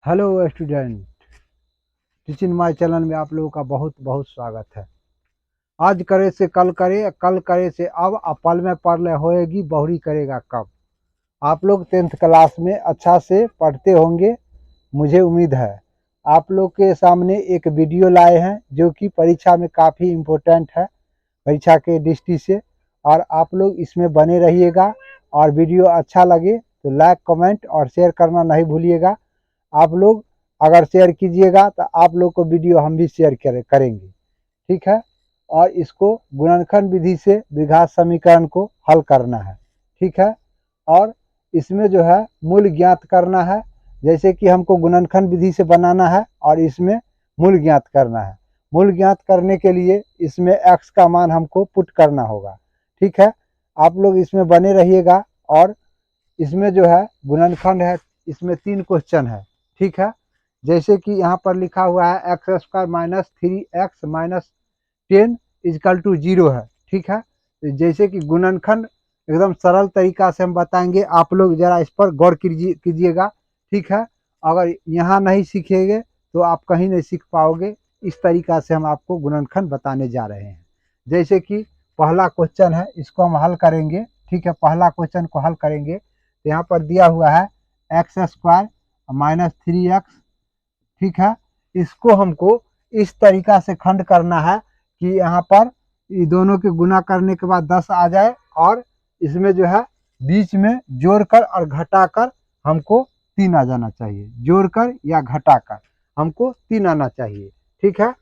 Hello student, teaching my channel में आप लोगों का बहुत बहुत स्वागत है। आज करे से कल करे, कल करे से अब पल में पढ़ होएगी बहुरी करेगा कब। आप लोग 10th क्लास में अच्छा से पढ़ते होंगे, मुझे उम्मीद है। आप लोग के सामने एक वीडियो लाए हैं जो कि परीक्षा में काफ़ी इम्पोर्टेंट है, परीक्षा के दृष्टि से। और आप लोग इसमें बने रहिएगा और वीडियो अच्छा लगे तो लाइक कमेंट और शेयर करना नहीं भूलिएगा। आप लोग अगर शेयर कीजिएगा तो आप लोग को वीडियो हम भी शेयर करेंगे, ठीक है। और इसको गुणनखंड विधि से द्विघात समीकरण को हल करना है, ठीक है। और इसमें जो है मूल ज्ञात करना है, जैसे कि हमको गुणनखंड विधि से बनाना है और इसमें मूल ज्ञात करना है। मूल ज्ञात करने के लिए इसमें x का मान हमको पुट करना होगा, ठीक है। आप लोग इसमें बने रहिएगा। और इसमें जो है गुणनखंड है, इसमें 3 क्वेश्चन है, ठीक है। जैसे कि यहाँ पर लिखा हुआ है x square minus 3x minus 10 equal to 0 है, ठीक है। तो जैसे कि गुणनखंड एकदम सरल तरीका से हम बताएंगे, आप लोग ज़रा इस पर गौर कीजिएगा, ठीक है। अगर यहाँ नहीं सीखेंगे तो आप कहीं नहीं सीख पाओगे। इस तरीका से हम आपको गुणनखंड बताने जा रहे हैं। जैसे कि पहला क्वेश्चन है, इसको हम हल करेंगे, ठीक है। पहला क्वेश्चन को हल करेंगे तो यहाँ पर दिया हुआ है एक्स स्क्वायर माइनस 3x, ठीक है। इसको हमको इस तरीका से खंड करना है कि यहाँ पर ये दोनों के गुना करने के बाद 10 आ जाए और इसमें जो है बीच में जोड़कर और घटाकर हमको 3 आ जाना चाहिए। जोड़कर या घटाकर हमको 3 आना चाहिए, ठीक है।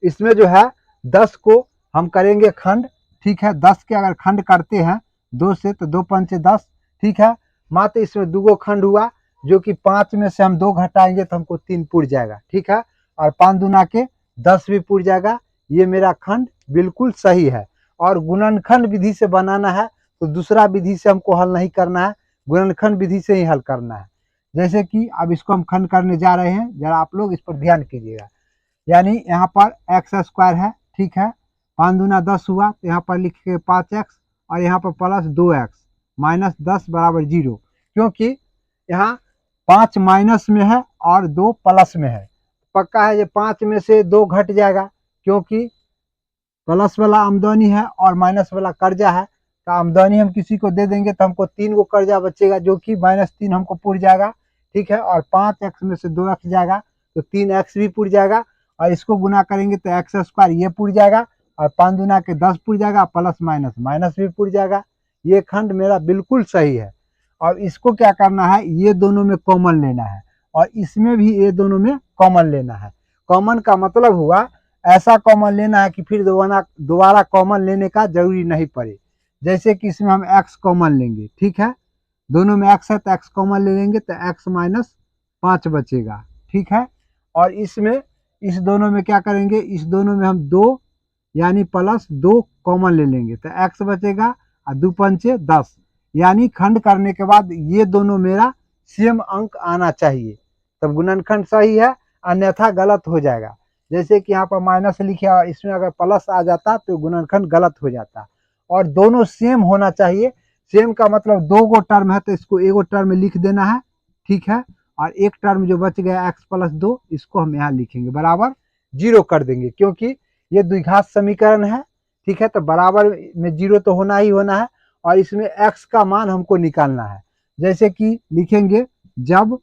इसमें जो है 10 को हम करेंगे खंड, ठीक है। 10 के अगर खंड करते हैं 2 से तो 2 पंचे 10, ठीक है। मात्र इसमें 2 खंड हुआ, जो कि 5 में से हम 2 घटाएंगे तो हमको 3 पुर जाएगा, ठीक है। और 5 दूना के 10 भी पुर जाएगा। ये मेरा खंड बिल्कुल सही है। और गुणनखंड विधि से बनाना है तो दूसरा विधि से हमको हल नहीं करना है, गुणनखंड विधि से ही हल करना है। जैसे कि अब इसको हम खंड करने जा रहे हैं, जरा आप लोग इस पर ध्यान कीजिएगा। यानी यहाँ पर एक्स स्क्वायर है, ठीक है। 5 दूना 10 हुआ तो यहाँ पर लिखेंगे 5x और यहाँ पर प्लस 2x माइनस 10 बराबर 0, क्योंकि यहाँ 5 माइनस में है और 2 प्लस में है। पक्का है ये 5 में से 2 घट जाएगा, क्योंकि प्लस वाला आमदनी है और माइनस वाला कर्जा है। तो आमदनी हम किसी को दे देंगे तो हमको 3 गो कर्जा बचेगा, जो कि -3 हमको पुर जाएगा, ठीक है। और 5x में से 2x जाएगा तो 3x भी पुर जाएगा। और इसको गुना करेंगे तो एक्स स्क्वायर ये पुर जाएगा और 5 दूना के 10 पुर जाएगा, प्लस माइनस माइनस भी पुर जाएगा। ये खंड मेरा बिल्कुल सही है। और इसको क्या करना है, ये दोनों में कॉमन लेना है और इसमें भी ये दोनों में कॉमन लेना है। कॉमन का मतलब हुआ ऐसा कॉमन लेना है कि फिर दोबारा कॉमन लेने का जरूरी नहीं पड़े। जैसे कि इसमें हम x कॉमन लेंगे, ठीक है। दोनों में x है तो x कॉमन ले लेंगे तो x माइनस 5 बचेगा, ठीक है। और इसमें इस दोनों में क्या करेंगे, इस दोनों में हम 2 यानी प्लस 2 कॉमन ले लेंगे तो x बचेगा और 2 पंचे 10। यानी खंड करने के बाद ये दोनों मेरा सेम अंक आना चाहिए, तब गुणनखंड सही है, अन्यथा गलत हो जाएगा। जैसे कि यहाँ पर माइनस लिखे और इसमें अगर प्लस आ जाता तो गुणनखंड गलत हो जाता। और दोनों सेम होना चाहिए। सेम का मतलब 2 गो टर्म है तो इसको 1 गो टर्म में लिख देना है, ठीक है। और एक टर्म जो बच गया x प्लस 2, इसको हम यहाँ लिखेंगे बराबर 0 कर देंगे, क्योंकि ये द्विघात समीकरण है, ठीक है। तो बराबर में 0 तो होना ही होना है। और इसमें x का मान हमको निकालना है। जैसे कि लिखेंगे जब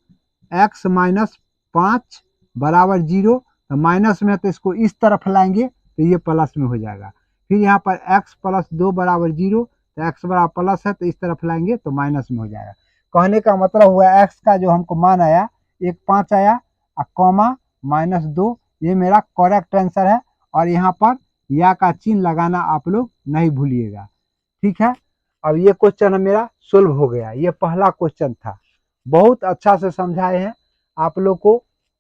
x माइनस 5 बराबर 0, तो माइनस में तो इसको इस तरफ लाएंगे तो ये प्लस में हो जाएगा। फिर यहाँ पर x प्लस 2 बराबर 0, तो x बराबर प्लस है तो इस तरफ लाएंगे तो माइनस में हो जाएगा। कहने का मतलब हुआ x का जो हमको मान आया 1 5 आया और कॉमा -2, ये मेरा करेक्ट आंसर है। और यहाँ पर या का चिन्ह लगाना आप लोग नहीं भूलिएगा, ठीक है। अब ये क्वेश्चन मेरा सोल्व हो गया। ये पहला क्वेश्चन था, बहुत अच्छा से समझाए हैं। आप लोग को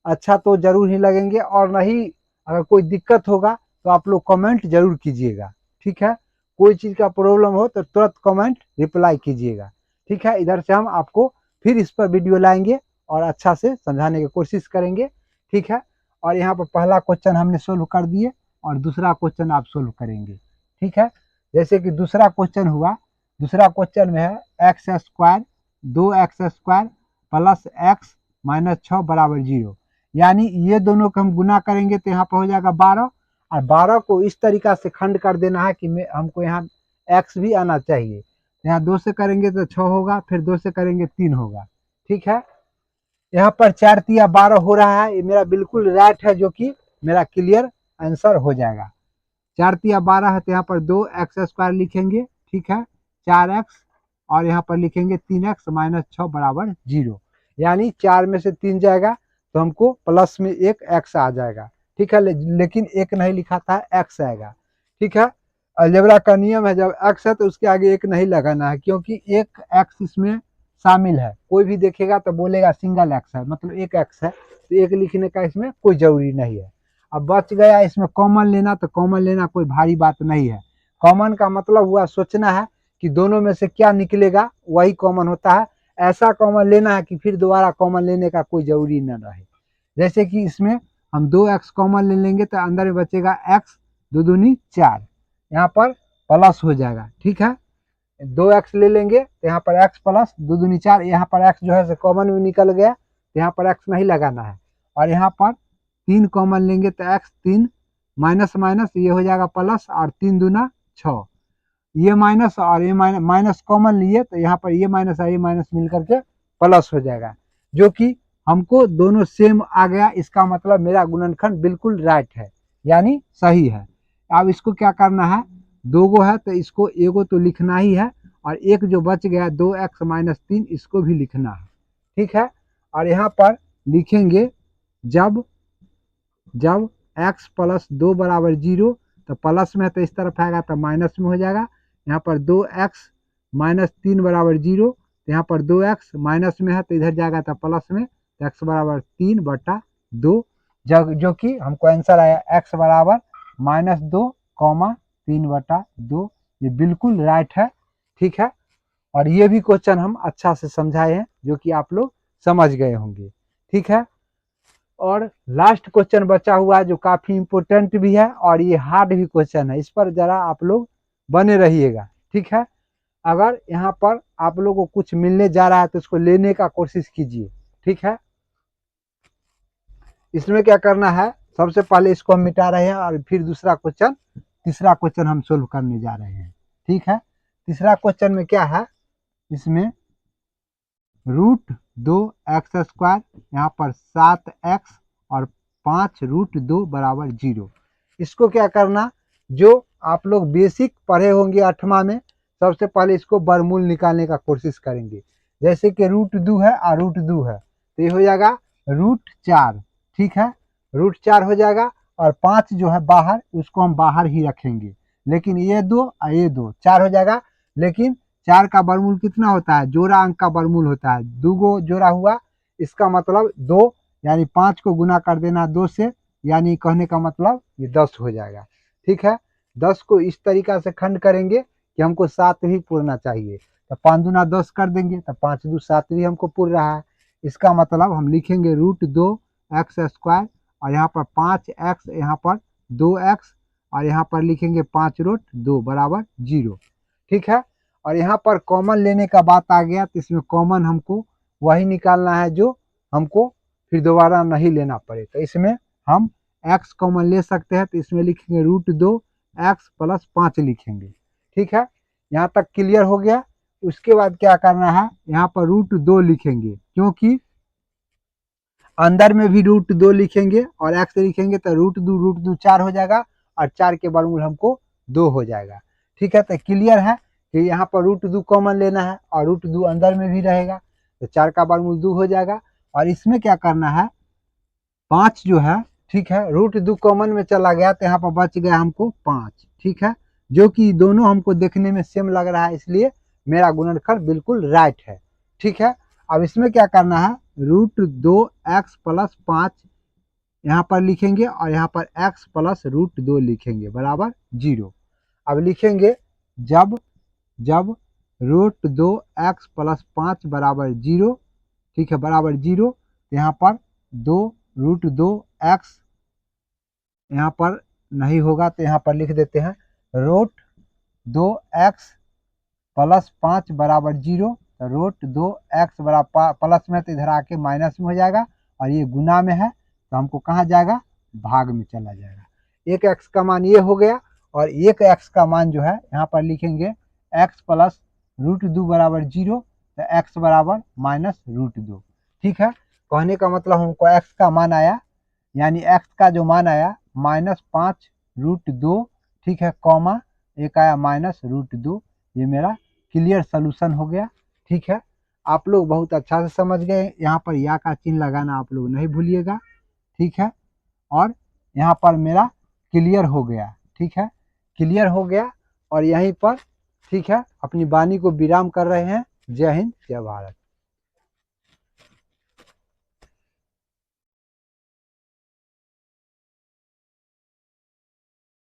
अच्छा तो जरूर ही लगेंगे, और नहीं अगर कोई दिक्कत होगा तो आप लोग कमेंट जरूर कीजिएगा, ठीक है। कोई चीज़ का प्रॉब्लम हो तो तुरंत कमेंट रिप्लाई कीजिएगा, ठीक है। इधर से हम आपको फिर इस पर वीडियो लाएंगे और अच्छा से समझाने की कोशिश करेंगे, ठीक है। और यहाँ पर पहला क्वेश्चन हमने सोल्व कर दिए और दूसरा क्वेश्चन आप सोल्व करेंगे, ठीक है। जैसे कि दूसरा क्वेश्चन हुआ, दूसरा क्वेश्चन में है x square 2x square plus x minus 6 बराबर 0। यानी ये दोनों को हम गुना करेंगे तो यहाँ पर हो जाएगा 12, और 12 को इस तरीका से खंड कर देना है कि हमको यहाँ एक्स भी आना चाहिए। यहाँ 2 से करेंगे तो 6 होगा, फिर 2 से करेंगे 3 होगा। ठीक है, यहाँ पर 4 तिया 12 हो रहा है, ये मेरा बिल्कुल राइट है, जो कि मेरा क्लियर आंसर हो जाएगा। 4 तिया 12 है तो यहाँ पर 2x² लिखेंगे। ठीक है, 4x और यहाँ पर लिखेंगे 3x माइनस 6 बराबर 0। यानी 4 में से 3 जाएगा तो हमको प्लस में एक x आ जाएगा। ठीक है, लेकिन एक नहीं लिखा था, x आएगा। ठीक है, अलजेब्रा का नियम है, जब x है तो उसके आगे एक नहीं लगाना है, क्योंकि एक x इसमें शामिल है। कोई भी देखेगा तो बोलेगा सिंगल x है, मतलब एक x है, तो एक लिखने का इसमें कोई जरूरी नहीं है। अब बच गया इसमें कॉमन लेना, तो कॉमन लेना कोई भारी बात नहीं है। कॉमन का मतलब हुआ सोचना है कि दोनों में से क्या निकलेगा, वही कॉमन होता है। ऐसा कॉमन लेना है कि फिर दोबारा कॉमन लेने का कोई जरूरी न रहे। जैसे कि इसमें हम 2x कॉमन ले लेंगे तो अंदर में बचेगा x 2 दूनी 4, यहाँ पर प्लस हो जाएगा। ठीक है, 2x ले लेंगे तो यहाँ पर x प्लस 2 दूनी 4, यहाँ पर x जो है कॉमन में निकल गया तो यहाँ पर x नहीं लगाना है। और यहाँ पर 3 कॉमन लेंगे तो x 3 माइनस माइनस ये हो जाएगा प्लस, और 3 दूना 6, ये माइनस और ये माइनस कॉमन लिए तो यहाँ पर ये माइनस और ये माइनस मिल करके प्लस हो जाएगा, जो कि हमको दोनों सेम आ गया। इसका मतलब मेरा गुणनखंड बिल्कुल राइट है, यानी सही है। अब इसको क्या करना है, 2 गो है तो इसको एगो तो लिखना ही है, और एक जो बच गया 2x माइनस 3 इसको भी लिखना है। ठीक है, और यहाँ पर लिखेंगे जब x प्लस 2 बराबर 0, तो प्लस में है तो इस तरफ आएगा तो माइनस में हो जाएगा। यहाँ पर 2x माइनस 3 बराबर 0, तो यहाँ पर 2x माइनस में है तो इधर जाएगा तो प्लस में, तो x बराबर 3/2, जो कि हमको आंसर आया x बराबर -2, 3/2। ये बिल्कुल राइट है। ठीक है, और ये भी क्वेश्चन हम अच्छा से समझाए हैं, जो कि आप लोग समझ गए होंगे। ठीक है, और लास्ट क्वेश्चन बचा हुआ है जो काफी इंपोर्टेंट भी है और ये हार्ड भी क्वेश्चन है, इस पर जरा आप लोग बने रहिएगा। ठीक है, अगर यहाँ पर आप लोग को कुछ मिलने जा रहा है तो उसको लेने का कोशिश कीजिए। ठीक है, इसमें क्या करना है, सबसे पहले इसको हम मिटा रहे हैं और फिर तीसरा क्वेश्चन हम सोल्व करने जा रहे हैं। ठीक है, तीसरा क्वेश्चन में क्या है, इसमें √2x², यहाँ पर 7x और 5√2 बराबर 0। इसको क्या करना, जो आप लोग बेसिक पढ़े होंगे 8वां में, सबसे पहले इसको वर्गमूल निकालने का कोशिश करेंगे। जैसे कि √2 है और √2 है तो ये हो जाएगा √4। ठीक है, √4 हो जाएगा, और 5 जो है बाहर, उसको हम बाहर ही रखेंगे। लेकिन ये 2 और ये 2 4 हो जाएगा। लेकिन 4 का वर्गमूल कितना होता है, जोड़ा अंक का वर्गमूल होता है। 2 गो जोड़ा हुआ, इसका मतलब 2, यानी 5 को गुना कर देना 2 से, यानी कहने का मतलब ये 10 हो जाएगा। ठीक है, 10 को इस तरीका से खंड करेंगे कि हमको 7 भी पूरना चाहिए, तो 5 दूना 10 कर देंगे तो 5 दू 7 भी हमको पूर रहा है। इसका मतलब हम लिखेंगे √2x², और यहाँ पर 5x, यहाँ पर 2x, और यहाँ पर लिखेंगे 5√2 बराबर 0। ठीक है, और यहाँ पर कॉमन लेने का बात आ गया, तो इसमें कॉमन हमको वही निकालना है जो हमको फिर दोबारा नहीं लेना पड़े। तो इसमें हम x कॉमन ले सकते हैं, तो इसमें लिखेंगे √2x प्लस 5 लिखेंगे। ठीक है, यहाँ तक क्लियर हो गया। उसके बाद क्या करना है, यहाँ पर √2 लिखेंगे, क्योंकि अंदर में भी √2 लिखेंगे और x लिखेंगे तो √2 4 हो जाएगा, और 4 के वर्गमूल हमको 2 हो जाएगा। ठीक है, तो क्लियर है कि यहाँ पर √2 कॉमन लेना है और √2 अंदर में भी रहेगा, तो 4 का वर्गमूल 2 हो जाएगा। और इसमें क्या करना है, 5 जो है, ठीक है, √2 कॉमन में चला गया तो यहाँ पर बच गया हमको 5। ठीक है, जो कि दोनों हमको देखने में सेम लग रहा है, इसलिए मेरा गुणनखंड बिल्कुल राइट है। ठीक है, अब इसमें क्या करना है, √2x प्लस 5 यहाँ पर लिखेंगे, और यहाँ पर x प्लस √2 लिखेंगे बराबर 0। अब लिखेंगे जब √2x प्लस 5 बराबर 0, ठीक है, बराबर 0, तो यहाँ पर √2x यहाँ पर नहीं होगा, तो यहाँ पर लिख देते हैं √2x प्लस 5 बराबर 0, तो रूट 2 एक्स बराबर प्लस में तो इधर आके माइनस में हो जाएगा, और ये गुना में है तो हमको कहाँ जाएगा, भाग में चला जाएगा। एक एक्स का मान ये हो गया, और एक एक्स का मान जो है यहाँ पर लिखेंगे एक्स प्लस रूट 2 बराबर 0, तो एक्स बराबर माइनस रूट 2। ठीक है, कहने का मतलब हमको एक्स का मान आया, यानी एक्स का जो मान आया -5 रूट 2, ठीक है, कॉमा एक आया माइनस रूट 2। ये मेरा क्लियर सोल्यूशन हो गया। ठीक है, आप लोग बहुत अच्छा से समझ गए, यहाँ पर या का चिन्ह लगाना आप लोग नहीं भूलिएगा। ठीक है, और यहाँ पर मेरा क्लियर हो गया। ठीक है, क्लियर हो गया, और यहीं पर ठीक है अपनी वाणी को विराम कर रहे हैं। जय हिंद, जय भारत।